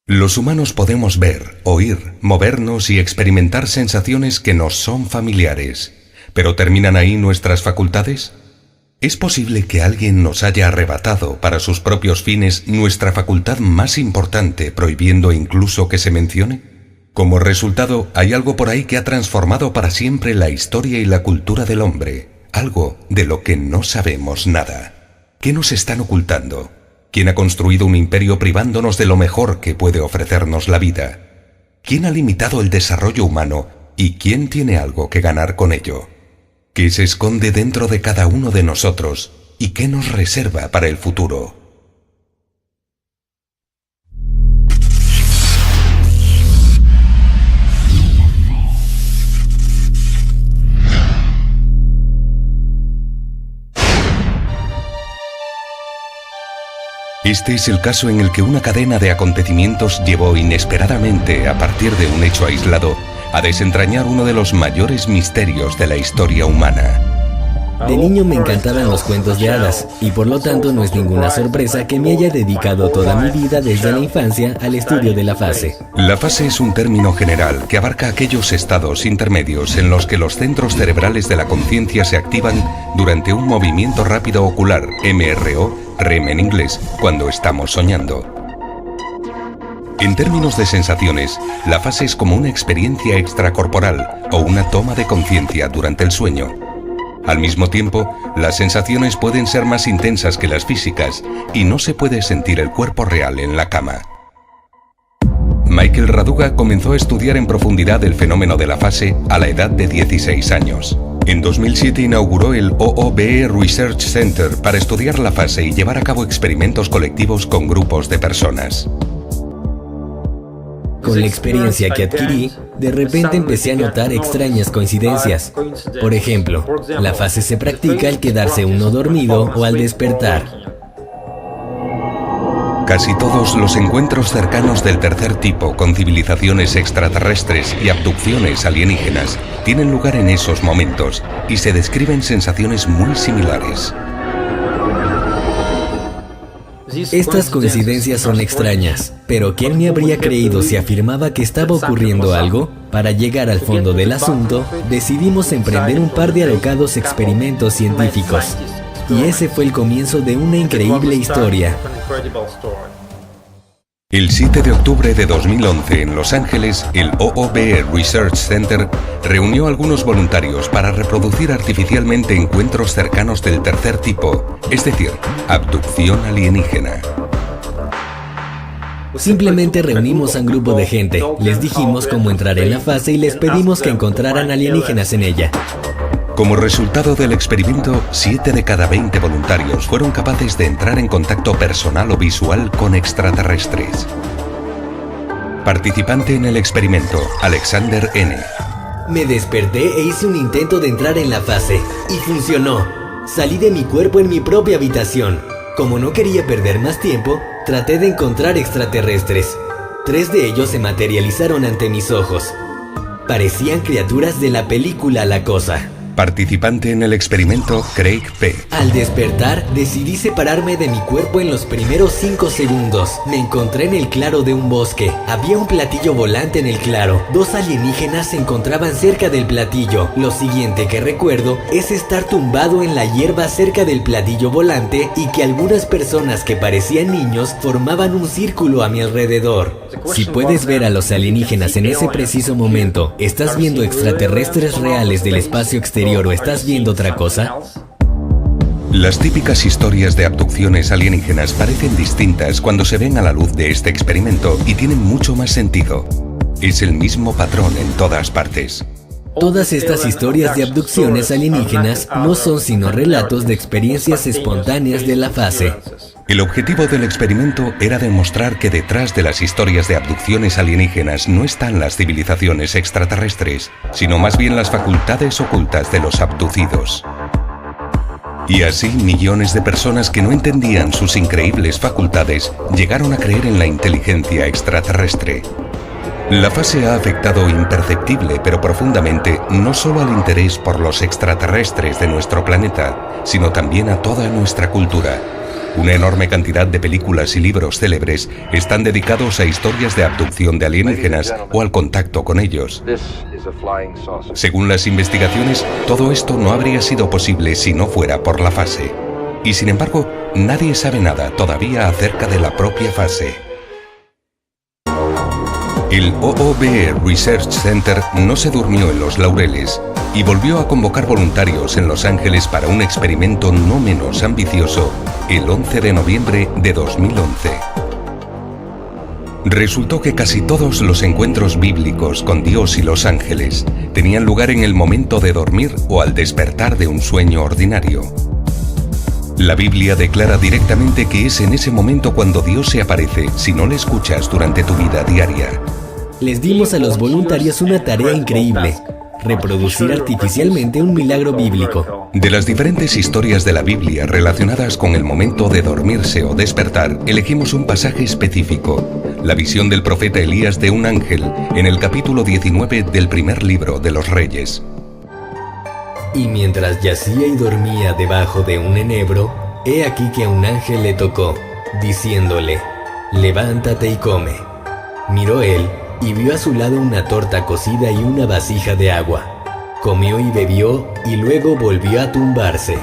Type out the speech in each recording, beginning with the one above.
Los humanos podemos ver, oír, movernos y experimentar sensaciones que nos son familiares, pero ¿terminan ahí nuestras facultades? ¿Es posible que alguien nos haya arrebatado para sus propios fines nuestra facultad más importante, prohibiendo incluso que se mencione? Como resultado, hay algo por ahí que ha transformado para siempre la historia y la cultura del hombre, algo de lo que no sabemos nada. ¿Qué nos están ocultando? ¿Quién ha construido un imperio privándonos de lo mejor que puede ofrecernos la vida? ¿Quién ha limitado el desarrollo humano y quién tiene algo que ganar con ello? ¿Qué se esconde dentro de cada uno de nosotros y qué nos reserva para el futuro? Este es el caso en el que una cadena de acontecimientos llevó inesperadamente, a partir de un hecho aislado, a desentrañar uno de los mayores misterios de la historia humana. De niño me encantaban los cuentos de hadas, y por lo tanto no es ninguna sorpresa que me haya dedicado toda mi vida desde la infancia al estudio de la fase. La fase es un término general que abarca aquellos estados intermedios en los que los centros cerebrales de la conciencia se activan durante un movimiento rápido ocular, MRO, REM en inglés, cuando estamos soñando. En términos de sensaciones, la fase es como una experiencia extracorporal o una toma de conciencia durante el sueño. Al mismo tiempo, las sensaciones pueden ser más intensas que las físicas y no se puede sentir el cuerpo real en la cama. Michael Raduga comenzó a estudiar en profundidad el fenómeno de la fase a la edad de 16 años. En 2007 inauguró el OOBE Research Center para estudiar la fase y llevar a cabo experimentos colectivos con grupos de personas. Con la experiencia que adquirí, de repente empecé a notar extrañas coincidencias. Por ejemplo, la fase se practica al quedarse uno dormido o al despertar. Casi todos los encuentros cercanos del tercer tipo con civilizaciones extraterrestres y abducciones alienígenas tienen lugar en esos momentos y se describen sensaciones muy similares. Estas coincidencias son extrañas, pero ¿quién me habría creído si afirmaba que estaba ocurriendo algo? Para llegar al fondo del asunto, decidimos emprender un par de alocados experimentos científicos. Y ese fue el comienzo de una increíble historia. El 7 de octubre de 2011 en Los Ángeles, el OOBE Research Center reunió a algunos voluntarios para reproducir artificialmente encuentros cercanos del tercer tipo, es decir, abducción alienígena. Simplemente reunimos a un grupo de gente, les dijimos cómo entrar en la fase y les pedimos que encontraran alienígenas en ella. Como resultado del experimento, 7 de cada 20 voluntarios fueron capaces de entrar en contacto personal o visual con extraterrestres. Participante en el experimento, Alexander N. Me desperté e hice un intento de entrar en la fase, y funcionó. Salí de mi cuerpo en mi propia habitación. Como no quería perder más tiempo, traté de encontrar extraterrestres. 3 de ellos se materializaron ante mis ojos. Parecían criaturas de la película La Cosa. Participante en el experimento, Craig P. Al despertar, decidí separarme de mi cuerpo en los primeros 5 segundos. Me encontré en el claro de un bosque. Había un platillo volante en el claro. 2 alienígenas se encontraban cerca del platillo. Lo siguiente que recuerdo es estar tumbado en la hierba cerca del platillo volante y que algunas personas que parecían niños formaban un círculo a mi alrededor. Si puedes ver a los alienígenas en ese preciso momento, ¿estás viendo extraterrestres reales del espacio exterior o estás viendo otra cosa? Las típicas historias de abducciones alienígenas parecen distintas cuando se ven a la luz de este experimento y tienen mucho más sentido. Es el mismo patrón en todas partes. Todas estas historias de abducciones alienígenas no son sino relatos de experiencias espontáneas de la fase. El objetivo del experimento era demostrar que detrás de las historias de abducciones alienígenas no están las civilizaciones extraterrestres, sino más bien las facultades ocultas de los abducidos. Y así millones de personas que no entendían sus increíbles facultades llegaron a creer en la inteligencia extraterrestre. La fase ha afectado imperceptible pero profundamente no solo al interés por los extraterrestres de nuestro planeta, sino también a toda nuestra cultura. Una enorme cantidad de películas y libros célebres están dedicados a historias de abducción de alienígenas o al contacto con ellos. Según las investigaciones, todo esto no habría sido posible si no fuera por la fase. Y sin embargo, nadie sabe nada todavía acerca de la propia fase. El OOBE Research Center no se durmió en los laureles y volvió a convocar voluntarios en Los Ángeles para un experimento no menos ambicioso el 11 de noviembre de 2011. Resultó que casi todos los encuentros bíblicos con Dios y los ángeles tenían lugar en el momento de dormir o al despertar de un sueño ordinario. La Biblia declara directamente que es en ese momento cuando Dios se aparece si no le escuchas durante tu vida diaria. Les dimos a los voluntarios una tarea increíble: reproducir artificialmente un milagro bíblico. De las diferentes historias de la Biblia relacionadas con el momento de dormirse o despertar, elegimos un pasaje específico, la visión del profeta Elías de un ángel en el capítulo 19 del primer libro de los Reyes. Y mientras yacía y dormía debajo de un enebro, he aquí que un ángel le tocó, diciéndole: levántate y come. Miró él y vio a su lado una torta cocida y una vasija de agua. Comió y bebió y luego volvió a tumbarse.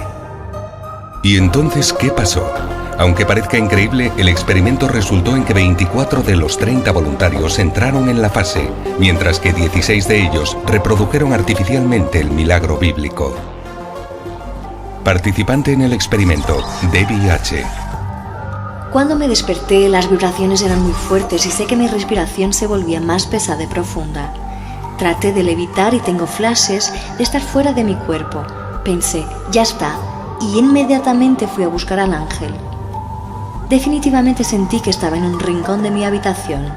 ¿Y entonces qué pasó? Aunque parezca increíble, el experimento resultó en que 24 de los 30 voluntarios entraron en la fase, mientras que 16 de ellos reprodujeron artificialmente el milagro bíblico. Participante en el experimento, Debbie H. Cuando me desperté, las vibraciones eran muy fuertes y sé que mi respiración se volvía más pesada y profunda. Traté de levitar y tengo flashes de estar fuera de mi cuerpo. Pensé, ya está, y inmediatamente fui a buscar al ángel. Definitivamente sentí que estaba en un rincón de mi habitación.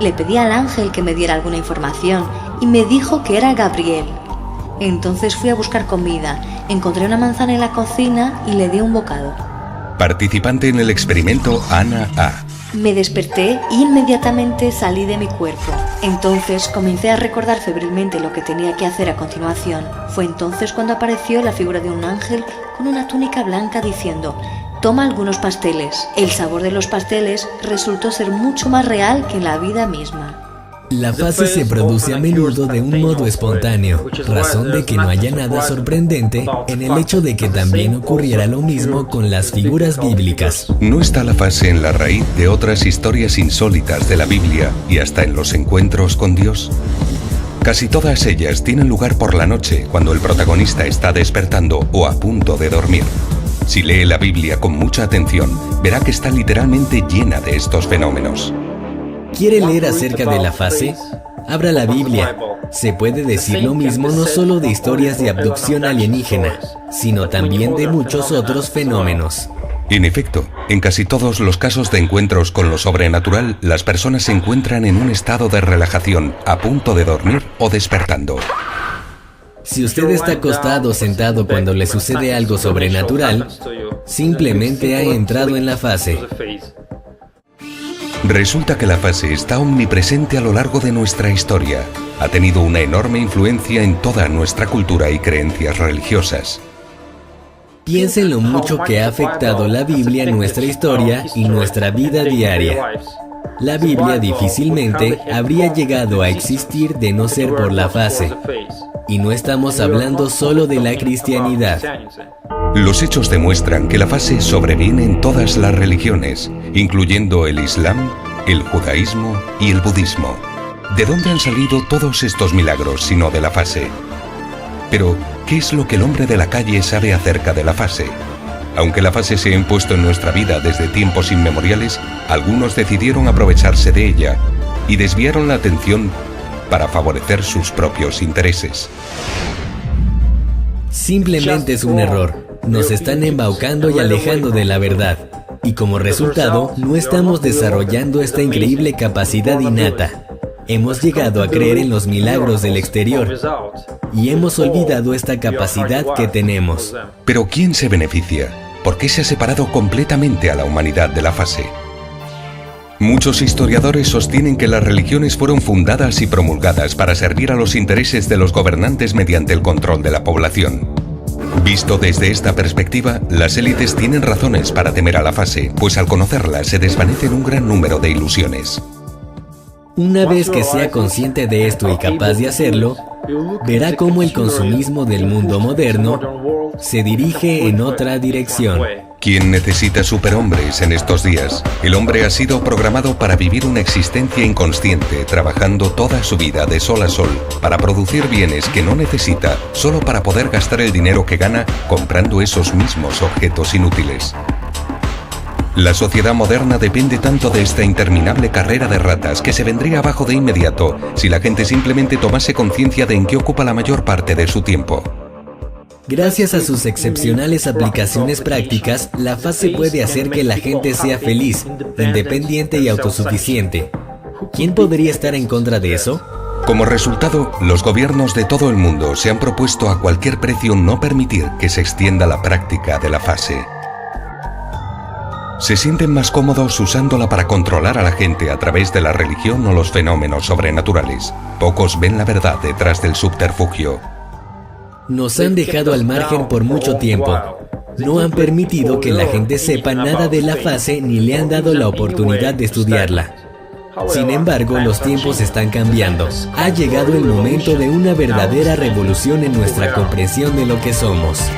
Le pedí al ángel que me diera alguna información y me dijo que era Gabriel. Entonces fui a buscar comida, encontré una manzana en la cocina y le di un bocado. Participante en el experimento, Ana A. Me desperté e inmediatamente salí de mi cuerpo. Entonces comencé a recordar febrilmente lo que tenía que hacer a continuación. Fue entonces cuando apareció la figura de un ángel con una túnica blanca diciendo: toma algunos pasteles. El sabor de los pasteles resultó ser mucho más real que la vida misma. La fase se produce a menudo de un modo espontáneo, razón de que no haya nada sorprendente en el hecho de que también ocurriera lo mismo con las figuras bíblicas. ¿No está la fase en la raíz de otras historias insólitas de la Biblia y hasta en los encuentros con Dios? Casi todas ellas tienen lugar por la noche, cuando el protagonista está despertando o a punto de dormir. Si lee la Biblia con mucha atención, verá que está literalmente llena de estos fenómenos. ¿Quiere leer acerca de la fase? Abra la Biblia. Se puede decir lo mismo no solo de historias de abducción alienígena, sino también de muchos otros fenómenos. En efecto, en casi todos los casos de encuentros con lo sobrenatural, las personas se encuentran en un estado de relajación, a punto de dormir o despertando. Si usted está acostado o sentado cuando le sucede algo sobrenatural, simplemente ha entrado en la fase. Resulta que la fase está omnipresente a lo largo de nuestra historia. Ha tenido una enorme influencia en toda nuestra cultura y creencias religiosas. Piensen lo mucho que ha afectado la Biblia en nuestra historia y nuestra vida diaria. La Biblia difícilmente habría llegado a existir de no ser por la fase. Y no estamos hablando solo de la cristianidad. Los hechos demuestran que la fase sobreviene en todas las religiones, incluyendo el Islam, el judaísmo y el budismo. ¿De dónde han salido todos estos milagros sino de la fase? Pero, ¿qué es lo que el hombre de la calle sabe acerca de la fase? Aunque la fase se ha impuesto en nuestra vida desde tiempos inmemoriales, algunos decidieron aprovecharse de ella y desviaron la atención para favorecer sus propios intereses. Simplemente es un error. Nos están embaucando y alejando de la verdad. Y como resultado, no estamos desarrollando esta increíble capacidad innata. Hemos llegado a creer en los milagros del exterior y hemos olvidado esta capacidad que tenemos. Pero ¿quién se beneficia? ¿Por qué se ha separado completamente a la humanidad de la fase? Muchos historiadores sostienen que las religiones fueron fundadas y promulgadas para servir a los intereses de los gobernantes mediante el control de la población. Visto desde esta perspectiva, las élites tienen razones para temer a la fase, pues al conocerla se desvanecen un gran número de ilusiones. Una vez que sea consciente de esto y capaz de hacerlo, verá cómo el consumismo del mundo moderno se dirige en otra dirección. ¿Quién necesita superhombres en estos días? El hombre ha sido programado para vivir una existencia inconsciente, trabajando toda su vida de sol a sol, para producir bienes que no necesita, solo para poder gastar el dinero que gana comprando esos mismos objetos inútiles. La sociedad moderna depende tanto de esta interminable carrera de ratas que se vendría abajo de inmediato si la gente simplemente tomase conciencia de en qué ocupa la mayor parte de su tiempo. Gracias a sus excepcionales aplicaciones prácticas, la fase puede hacer que la gente sea feliz, independiente y autosuficiente. ¿Quién podría estar en contra de eso? Como resultado, los gobiernos de todo el mundo se han propuesto a cualquier precio no permitir que se extienda la práctica de la fase. Se sienten más cómodos usándola para controlar a la gente a través de la religión o los fenómenos sobrenaturales. Pocos ven la verdad detrás del subterfugio. Nos han dejado al margen por mucho tiempo. No han permitido que la gente sepa nada de la fase ni le han dado la oportunidad de estudiarla. Sin embargo, los tiempos están cambiando. Ha llegado el momento de una verdadera revolución en nuestra comprensión de lo que somos.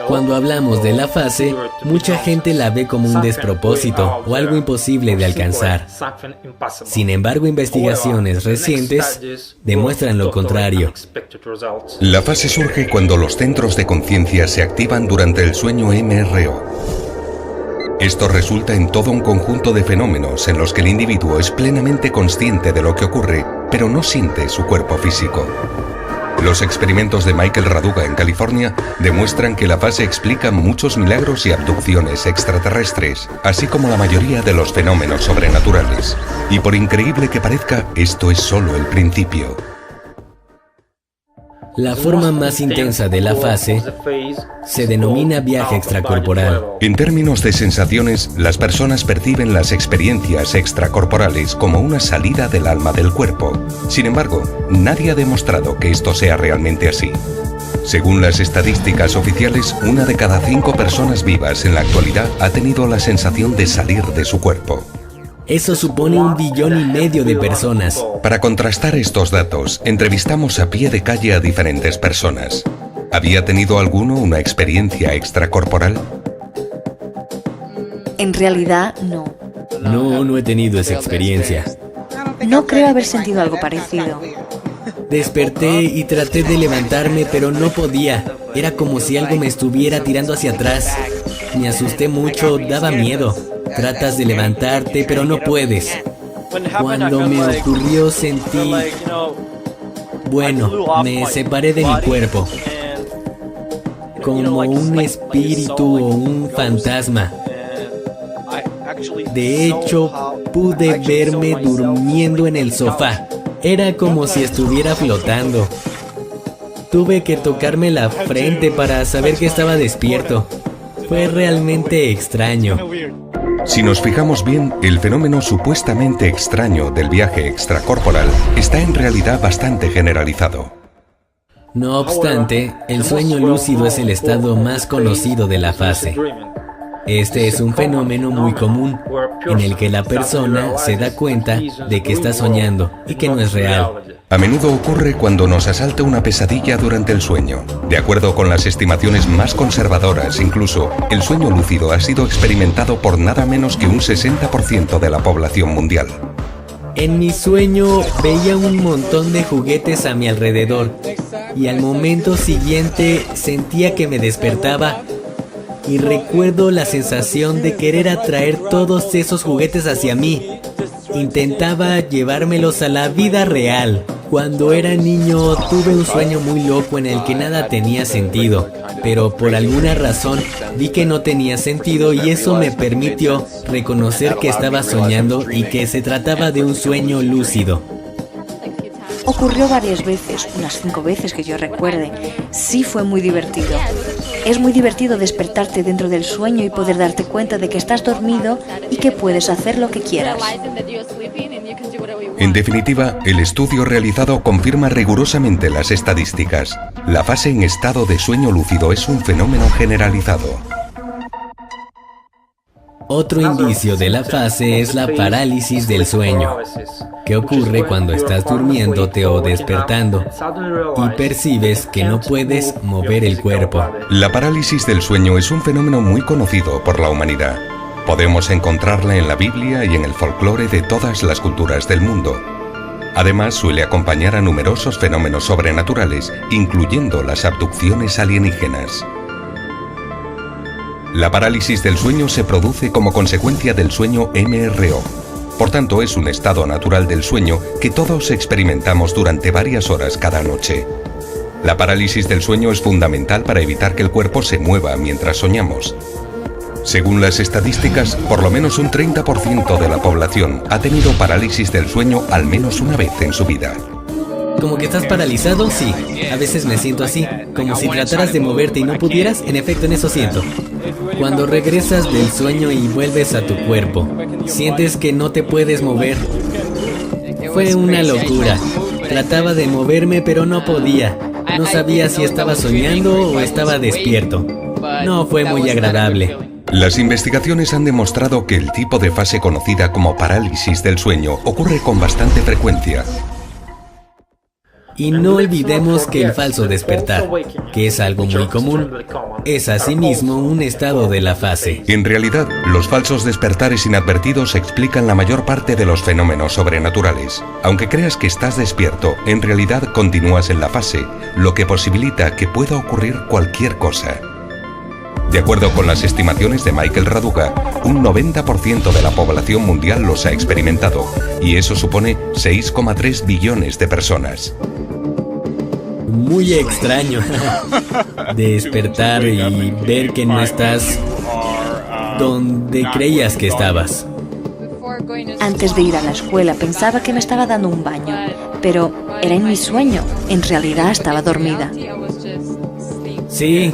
Cuando hablamos de la fase, mucha gente la ve como un despropósito o algo imposible de alcanzar. Sin embargo, investigaciones recientes demuestran lo contrario. La fase surge cuando los centros de conciencia se activan durante el sueño MRO. Esto resulta en todo un conjunto de fenómenos en los que el individuo es plenamente consciente de lo que ocurre, pero no siente su cuerpo físico. Los experimentos de Michael Raduga en California demuestran que la fase explica muchos milagros y abducciones extraterrestres, así como la mayoría de los fenómenos sobrenaturales. Y por increíble que parezca, esto es solo el principio. La forma más intensa de la fase se denomina viaje extracorporal. En términos de sensaciones, las personas perciben las experiencias extracorporales como una salida del alma del cuerpo. Sin embargo, nadie ha demostrado que esto sea realmente así. Según las estadísticas oficiales, 1 de cada 5 personas vivas en la actualidad ha tenido la sensación de salir de su cuerpo. Eso supone 1,5 billones de personas. Para contrastar estos datos, entrevistamos a pie de calle a diferentes personas. ¿Había tenido alguno una experiencia extracorporal? En realidad, no. No he tenido esa experiencia. No creo haber sentido algo parecido. Desperté y traté de levantarme, pero no podía. Era como si algo me estuviera tirando hacia atrás. Me asusté mucho, daba miedo. Tratas de levantarte, pero no puedes. Cuando me ocurrió sentí... Bueno, me separé de mi cuerpo. Como un espíritu o un fantasma. De hecho, pude verme durmiendo en el sofá. Era como si estuviera flotando. Tuve que tocarme la frente para saber que estaba despierto. Fue realmente extraño. Si nos fijamos bien, el fenómeno supuestamente extraño del viaje extracorporal está en realidad bastante generalizado. No obstante, el sueño lúcido es el estado más conocido de la fase. Este es un fenómeno muy común, en el que la persona se da cuenta de que está soñando y que no es real. A menudo ocurre cuando nos asalta una pesadilla durante el sueño. De acuerdo con las estimaciones más conservadoras, incluso, el sueño lúcido ha sido experimentado por nada menos que un 60% de la población mundial. En mi sueño veía un montón de juguetes a mi alrededor y al momento siguiente sentía que me despertaba y recuerdo la sensación de querer atraer todos esos juguetes hacia mí. Intentaba llevármelos a la vida real. Cuando era niño tuve un sueño muy loco en el que nada tenía sentido, pero por alguna razón vi que no tenía sentido y eso me permitió reconocer que estaba soñando y que se trataba de un sueño lúcido. Ocurrió varias veces, unas 5 veces que yo recuerde. Sí fue muy divertido. Es muy divertido despertarte dentro del sueño y poder darte cuenta de que estás dormido y que puedes hacer lo que quieras. En definitiva, el estudio realizado confirma rigurosamente las estadísticas. La fase en estado de sueño lúcido es un fenómeno generalizado. Otro indicio de la fase es la parálisis del sueño, que ocurre cuando estás durmiéndote o despertando y percibes que no puedes mover el cuerpo. La parálisis del sueño es un fenómeno muy conocido por la humanidad. Podemos encontrarla en la Biblia y en el folclore de todas las culturas del mundo. Además, suele acompañar a numerosos fenómenos sobrenaturales, incluyendo las abducciones alienígenas. La parálisis del sueño se produce como consecuencia del sueño MRO. Por tanto, es un estado natural del sueño que todos experimentamos durante varias horas cada noche. La parálisis del sueño es fundamental para evitar que el cuerpo se mueva mientras soñamos. Según las estadísticas, por lo menos un 30% de la población ha tenido parálisis del sueño al menos una vez en su vida. ¿Como que estás paralizado? Sí. A veces me siento así, como si trataras de moverte y no pudieras. En efecto, en eso siento. Cuando regresas del sueño y vuelves a tu cuerpo, sientes que no te puedes mover. Fue una locura. Trataba de moverme, pero no podía. No sabía si estaba soñando o estaba despierto. No fue muy agradable. Las investigaciones han demostrado que el tipo de fase conocida como parálisis del sueño ocurre con bastante frecuencia. Y no olvidemos que el falso despertar, que es algo muy común, es asimismo un estado de la fase. En realidad, los falsos despertares inadvertidos explican la mayor parte de los fenómenos sobrenaturales. Aunque creas que estás despierto, en realidad continúas en la fase, lo que posibilita que pueda ocurrir cualquier cosa. De acuerdo con las estimaciones de Michael Raduga, un 90% de la población mundial los ha experimentado, y eso supone 6,3 billones de personas. Muy extraño despertar y ver que no estás donde creías que estabas. Antes de ir a la escuela pensaba que me estaba dando un baño, pero era en mi sueño. En realidad estaba dormida. Sí,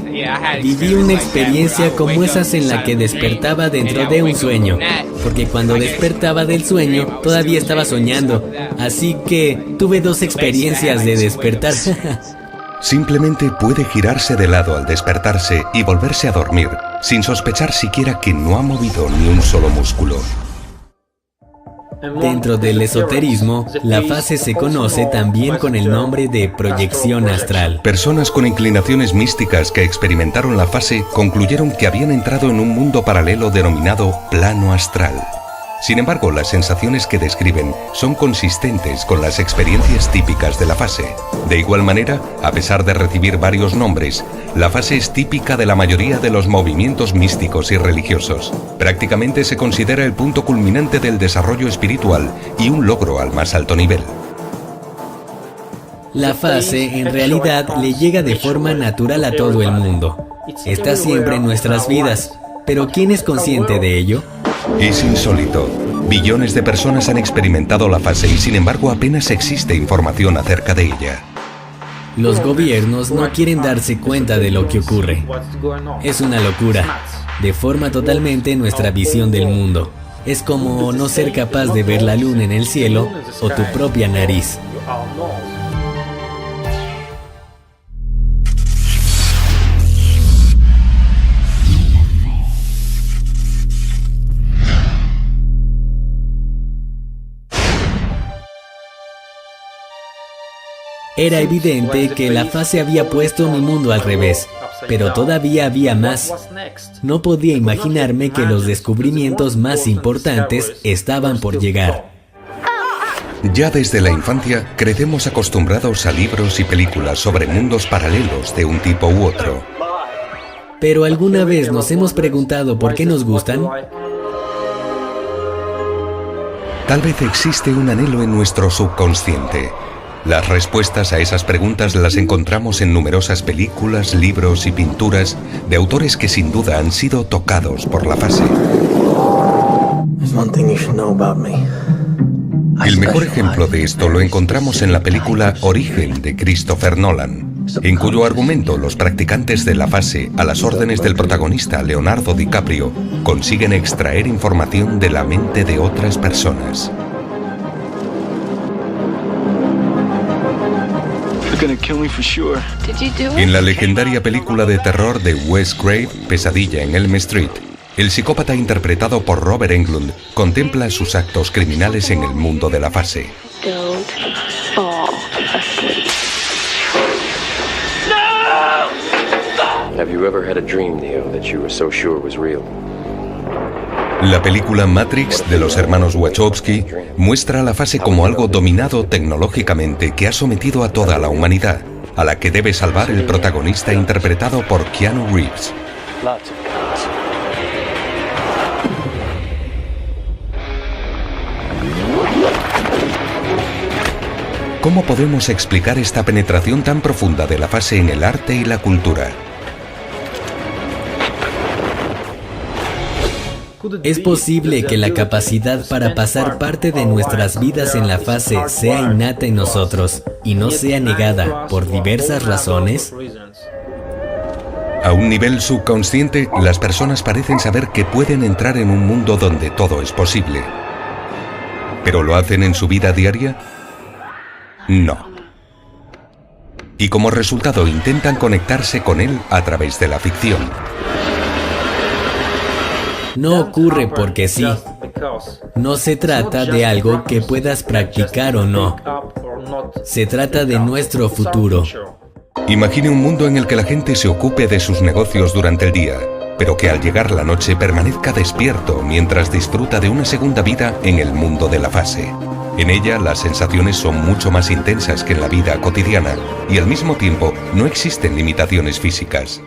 viví una experiencia como esas en la que despertaba dentro de un sueño, porque cuando despertaba del sueño todavía estaba soñando, así que tuve 2 experiencias de despertar. Simplemente puede girarse de lado al despertarse y volverse a dormir, sin sospechar siquiera que no ha movido ni un solo músculo. Dentro del esoterismo, la fase se conoce también con el nombre de proyección astral. Personas con inclinaciones místicas que experimentaron la fase concluyeron que habían entrado en un mundo paralelo denominado plano astral. Sin embargo, las sensaciones que describen son consistentes con las experiencias típicas de la fase. De igual manera, a pesar de recibir varios nombres, la fase es típica de la mayoría de los movimientos místicos y religiosos. Prácticamente se considera el punto culminante del desarrollo espiritual y un logro al más alto nivel. La fase, en realidad, le llega de forma natural a todo el mundo. Está siempre en nuestras vidas, pero ¿quién es consciente de ello? Es insólito. Billones de personas han experimentado la fase y sin embargo apenas existe información acerca de ella. Los gobiernos no quieren darse cuenta de lo que ocurre. Es una locura. Deforma totalmente nuestra visión del mundo. Es como no ser capaz de ver la luna en el cielo o tu propia nariz. Era evidente que la fase había puesto mi mundo al revés, pero todavía había más. No podía imaginarme que los descubrimientos más importantes estaban por llegar. Ya desde la infancia crecemos acostumbrados a libros y películas sobre mundos paralelos de un tipo u otro. ¿Pero alguna vez nos hemos preguntado por qué nos gustan? Tal vez existe un anhelo en nuestro subconsciente. Las respuestas a esas preguntas las encontramos en numerosas películas, libros y pinturas de autores que sin duda han sido tocados por la fase. There's one thing you should know about me. El mejor ejemplo de esto lo encontramos en la película Origen de Christopher Nolan, en cuyo argumento los practicantes de la fase, a las órdenes del protagonista Leonardo DiCaprio, consiguen extraer información de la mente de otras personas. En la legendaria película de terror de Wes Craven, Pesadilla en Elm Street, el psicópata interpretado por Robert Englund contempla sus actos criminales en el mundo de la fase. La película Matrix de los hermanos Wachowski muestra a la fase como algo dominado tecnológicamente que ha sometido a toda la humanidad, a la que debe salvar el protagonista interpretado por Keanu Reeves. ¿Cómo podemos explicar esta penetración tan profunda de la fase en el arte y la cultura? Es posible que la capacidad para pasar parte de nuestras vidas en la fase sea innata en nosotros y no sea negada por diversas razones. A un nivel subconsciente, las personas parecen saber que pueden entrar en un mundo donde todo es posible. ¿Pero lo hacen en su vida diaria? No. Y como resultado intentan conectarse con él a través de la ficción. No ocurre porque sí. No se trata de algo que puedas practicar o no. Se trata de nuestro futuro. Imagine un mundo en el que la gente se ocupe de sus negocios durante el día, pero que al llegar la noche permanezca despierto mientras disfruta de una segunda vida en el mundo de la fase. En ella las sensaciones son mucho más intensas que en la vida cotidiana y al mismo tiempo no existen limitaciones físicas.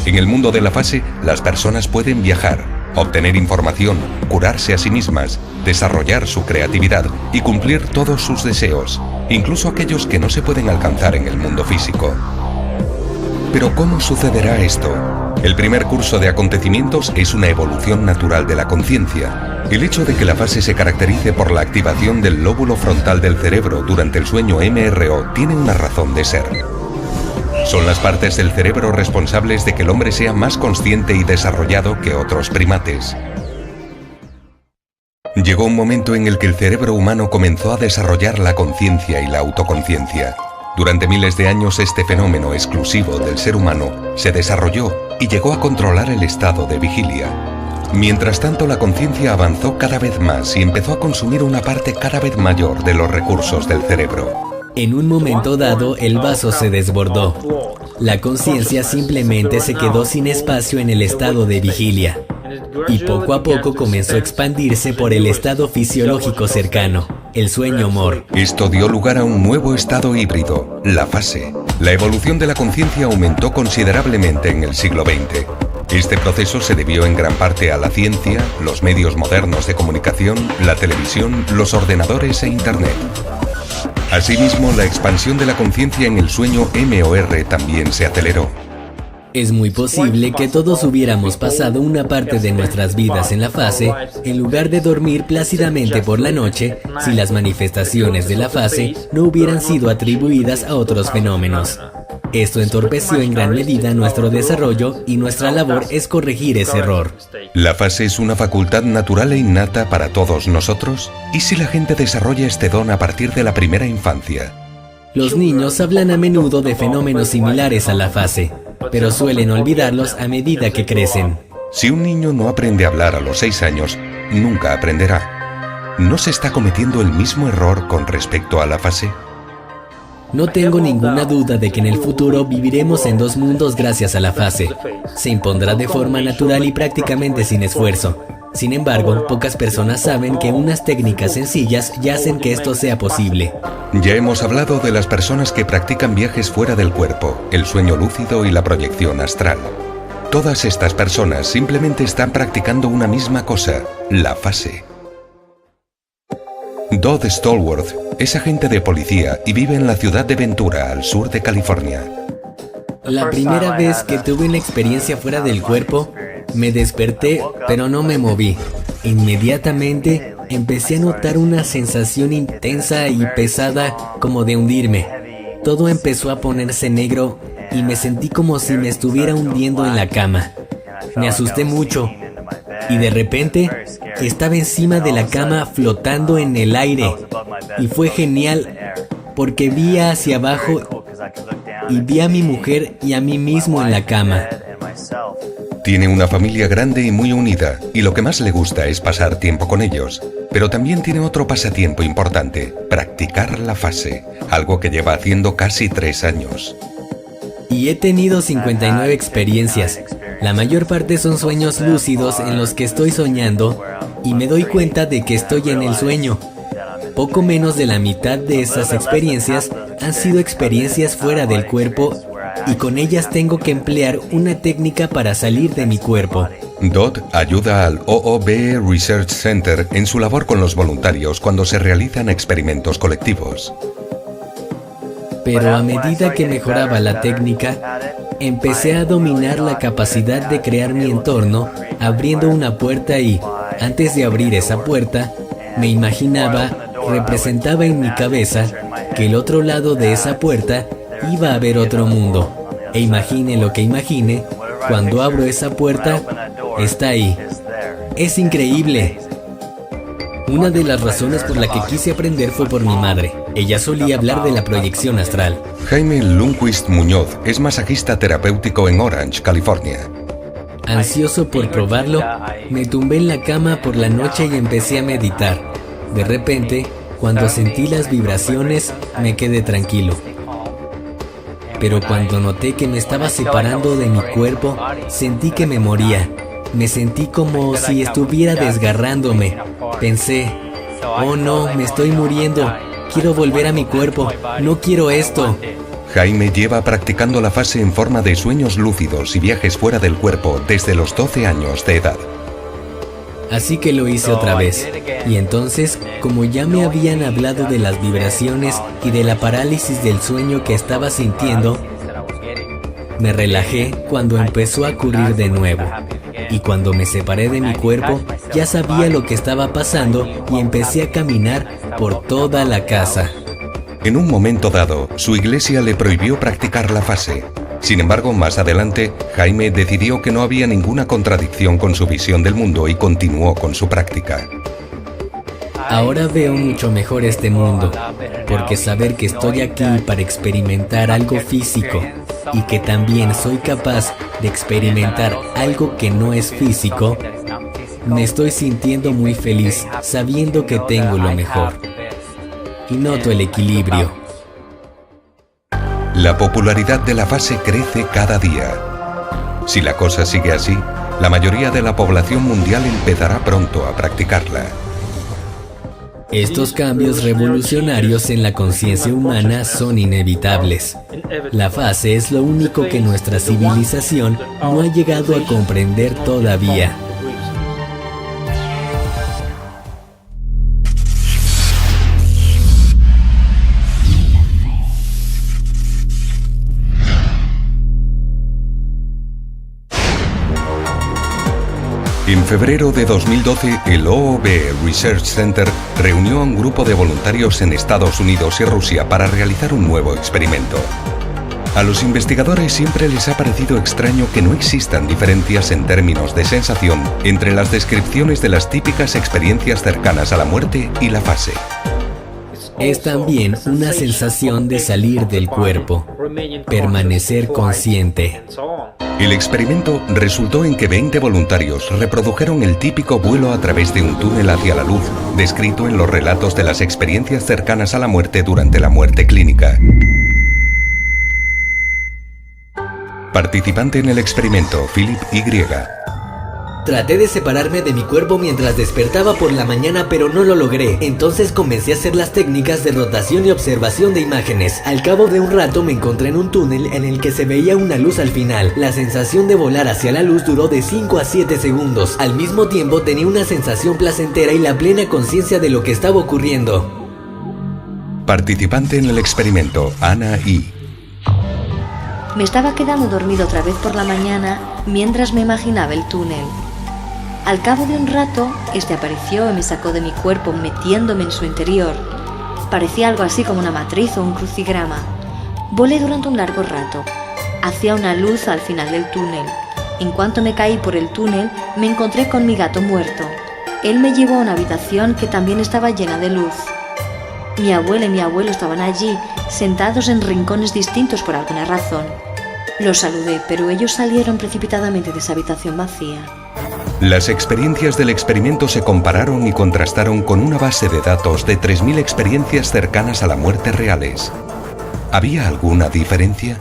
En el mundo de la fase, las personas pueden viajar, obtener información, curarse a sí mismas, desarrollar su creatividad y cumplir todos sus deseos, incluso aquellos que no se pueden alcanzar en el mundo físico. Pero ¿cómo sucederá esto? El primer curso de acontecimientos es una evolución natural de la conciencia. El hecho de que la fase se caracterice por la activación del lóbulo frontal del cerebro durante el sueño MRO tiene una razón de ser. Son las partes del cerebro responsables de que el hombre sea más consciente y desarrollado que otros primates. Llegó un momento en el que el cerebro humano comenzó a desarrollar la conciencia y la autoconciencia. Durante miles de años este fenómeno exclusivo del ser humano se desarrolló y llegó a controlar el estado de vigilia. Mientras tanto, la conciencia avanzó cada vez más y empezó a consumir una parte cada vez mayor de los recursos del cerebro. En un momento dado, el vaso se desbordó. La conciencia simplemente se quedó sin espacio en el estado de vigilia. Y poco a poco comenzó a expandirse por el estado fisiológico cercano, el sueño MOR. Esto dio lugar a un nuevo estado híbrido, la fase. La evolución de la conciencia aumentó considerablemente en el siglo XX. Este proceso se debió en gran parte a la ciencia, los medios modernos de comunicación, la televisión, los ordenadores e Internet. Asimismo, la expansión de la conciencia en el sueño MOR también se aceleró. Es muy posible que todos hubiéramos pasado una parte de nuestras vidas en la fase, en lugar de dormir plácidamente por la noche, si las manifestaciones de la fase no hubieran sido atribuidas a otros fenómenos. Esto entorpeció en gran medida nuestro desarrollo y nuestra labor es corregir ese error. ¿La fase es una facultad natural e innata para todos nosotros? ¿Y si la gente desarrolla este don a partir de la primera infancia? Los niños hablan a menudo de fenómenos similares a la fase, pero suelen olvidarlos a medida que crecen. Si un niño no aprende a hablar a los 6 años, nunca aprenderá. ¿No se está cometiendo el mismo error con respecto a la fase? No tengo ninguna duda de que en el futuro viviremos en dos mundos gracias a la fase. Se impondrá de forma natural y prácticamente sin esfuerzo. Sin embargo, pocas personas saben que unas técnicas sencillas ya hacen que esto sea posible. Ya hemos hablado de las personas que practican viajes fuera del cuerpo, el sueño lúcido y la proyección astral. Todas estas personas simplemente están practicando una misma cosa, la fase. Dodd Stallworth es agente de policía y vive en la ciudad de Ventura, al sur de California. La primera vez que tuve una experiencia fuera del cuerpo, me desperté, pero no me moví. Inmediatamente empecé a notar una sensación intensa y pesada como de hundirme. Todo empezó a ponerse negro y me sentí como si me estuviera hundiendo en la cama. Me asusté mucho y de repente estaba encima de la cama flotando en el aire. Y fue genial porque vi hacia abajo y vi a mi mujer y a mí mismo en la cama. Tiene una familia grande y muy unida, y lo que más le gusta es pasar tiempo con ellos. Pero también tiene otro pasatiempo importante: practicar la fase, algo que lleva haciendo casi 3 años. Y he tenido 59 experiencias. La mayor parte son sueños lúcidos en los que estoy soñando y me doy cuenta de que estoy en el sueño. Poco menos de la mitad de esas experiencias han sido experiencias fuera del cuerpo, y con ellas tengo que emplear una técnica para salir de mi cuerpo. Dot ayuda al OOB Research Center en su labor con los voluntarios cuando se realizan experimentos colectivos. Pero a medida que mejoraba la técnica, empecé a dominar la capacidad de crear mi entorno abriendo una puerta y, antes de abrir esa puerta, me imaginaba, representaba en mi cabeza que el otro lado de esa puerta iba a haber otro mundo. E imagine lo que imagine, cuando abro esa puerta, está ahí. Es increíble. Una de las razones por la que quise aprender fue por mi madre. Ella solía hablar de la proyección astral. Jaime Lundquist Muñoz es masajista terapéutico en Orange, California. Ansioso por probarlo, me tumbé en la cama por la noche y empecé a meditar. De repente, cuando sentí las vibraciones, me quedé tranquilo. Pero cuando noté que me estaba separando de mi cuerpo, sentí que me moría. Me sentí como si estuviera desgarrándome. Pensé, oh no, me estoy muriendo. Quiero volver a mi cuerpo. No quiero esto. Jaime lleva practicando la fase en forma de sueños lúcidos y viajes fuera del cuerpo desde los 12 años de edad. Así que lo hice otra vez. Y entonces, como ya me habían hablado de las vibraciones y de la parálisis del sueño que estaba sintiendo, me relajé cuando empezó a ocurrir de nuevo. Y cuando me separé de mi cuerpo, ya sabía lo que estaba pasando y empecé a caminar por toda la casa. En un momento dado, su iglesia le prohibió practicar la fase. Sin embargo, más adelante, Jaime decidió que no había ninguna contradicción con su visión del mundo y continuó con su práctica. Ahora veo mucho mejor este mundo, porque saber que estoy aquí para experimentar algo físico y que también soy capaz de experimentar algo que no es físico, me estoy sintiendo muy feliz sabiendo que tengo lo mejor. Y noto el equilibrio. La popularidad de la fase crece cada día. Si la cosa sigue así, la mayoría de la población mundial empezará pronto a practicarla. Estos cambios revolucionarios en la conciencia humana son inevitables. La fase es lo único que nuestra civilización no ha llegado a comprender todavía. En febrero de 2012, el OOB Research Center reunió a un grupo de voluntarios en Estados Unidos y Rusia para realizar un nuevo experimento. A los investigadores siempre les ha parecido extraño que no existan diferencias en términos de sensación entre las descripciones de las típicas experiencias cercanas a la muerte y la fase. Es también una sensación de salir del cuerpo, permanecer consciente. El experimento resultó en que 20 voluntarios reprodujeron el típico vuelo a través de un túnel hacia la luz, descrito en los relatos de las experiencias cercanas a la muerte durante la muerte clínica. Participante en el experimento, Philip Y. Traté de separarme de mi cuerpo mientras despertaba por la mañana, pero no lo logré. Entonces comencé a hacer las técnicas de rotación y observación de imágenes. Al cabo de un rato me encontré en un túnel en el que se veía una luz al final. La sensación de volar hacia la luz duró de 5 a 7 segundos. Al mismo tiempo tenía una sensación placentera y la plena conciencia de lo que estaba ocurriendo. Participante en el experimento, Ana I. Me estaba quedando dormido otra vez por la mañana mientras me imaginaba el túnel. Al cabo de un rato, este apareció y me sacó de mi cuerpo metiéndome en su interior. Parecía algo así como una matriz o un crucigrama. Volé durante un largo rato. Hacía una luz al final del túnel. En cuanto me caí por el túnel, me encontré con mi gato muerto. Él me llevó a una habitación que también estaba llena de luz. Mi abuela y mi abuelo estaban allí, sentados en rincones distintos por alguna razón. Los saludé, pero ellos salieron precipitadamente de esa habitación vacía. Las experiencias del experimento se compararon y contrastaron con una base de datos de 3.000 experiencias cercanas a la muerte reales. ¿Había alguna diferencia?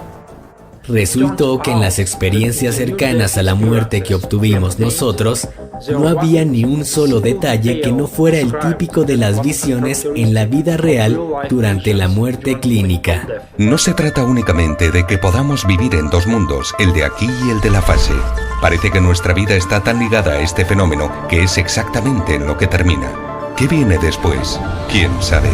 Resultó que en las experiencias cercanas a la muerte que obtuvimos nosotros, no había ni un solo detalle que no fuera el típico de las visiones en la vida real durante la muerte clínica. No se trata únicamente de que podamos vivir en dos mundos, el de aquí y el de la fase. Parece que nuestra vida está tan ligada a este fenómeno que es exactamente en lo que termina. ¿Qué viene después? ¿Quién sabe?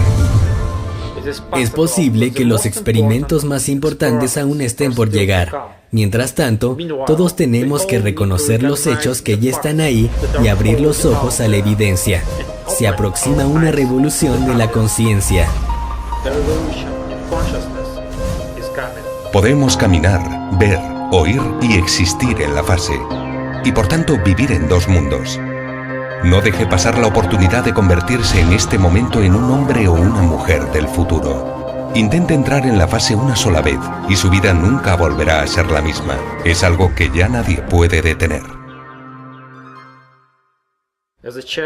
Es posible que los experimentos más importantes aún estén por llegar. Mientras tanto, todos tenemos que reconocer los hechos que ya están ahí y abrir los ojos a la evidencia. Se aproxima una revolución de la conciencia. Podemos caminar, ver, oír y existir en la fase. Y por tanto vivir en dos mundos. No deje pasar la oportunidad de convertirse en este momento en un hombre o una mujer del futuro. Intente entrar en la fase una sola vez y su vida nunca volverá a ser la misma. Es algo que ya nadie puede detener.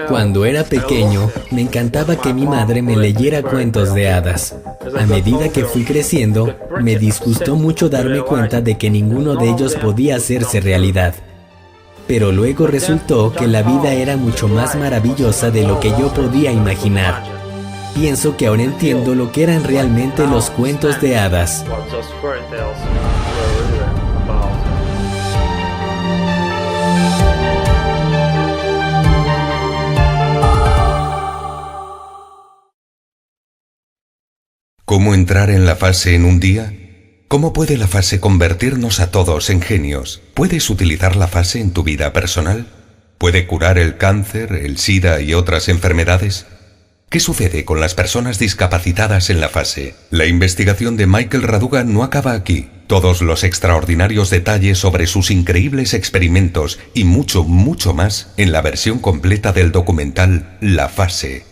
Cuando era pequeño, me encantaba que mi madre me leyera cuentos de hadas. A medida que fui creciendo, me disgustó mucho darme cuenta de que ninguno de ellos podía hacerse realidad. Pero luego resultó que la vida era mucho más maravillosa de lo que yo podía imaginar. Pienso que ahora entiendo lo que eran realmente los cuentos de hadas. ¿Cómo entrar en la fase en un día? ¿Cómo puede la fase convertirnos a todos en genios? ¿Puedes utilizar la fase en tu vida personal? ¿Puede curar el cáncer, el SIDA y otras enfermedades? ¿Qué sucede con las personas discapacitadas en la fase? La investigación de Michael Raduga no acaba aquí. Todos los extraordinarios detalles sobre sus increíbles experimentos y mucho, mucho más en la versión completa del documental La Fase.